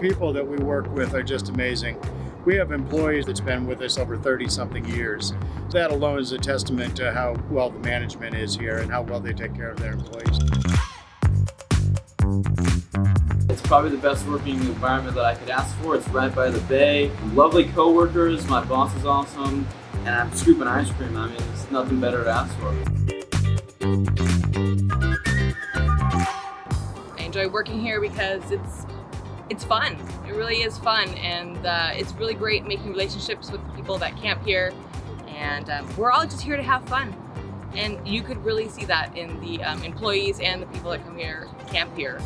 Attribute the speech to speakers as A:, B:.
A: people that we work with are just amazing. We have employees that's been with us over 30-something years. That alone is a testament to how well the management is here and how well they take care of their employees.
B: It's probably the best working environment that I could ask for. It's right by the bay. Lovely coworkers, my boss is awesome, and I'm scooping ice cream. I mean, there's nothing better to ask for.
C: I enjoy working here because it's fun. It really is fun, and it's really great making relationships with people that camp here, and we're all just here to have fun. And you could really see that in the employees and the people that come here, camp here.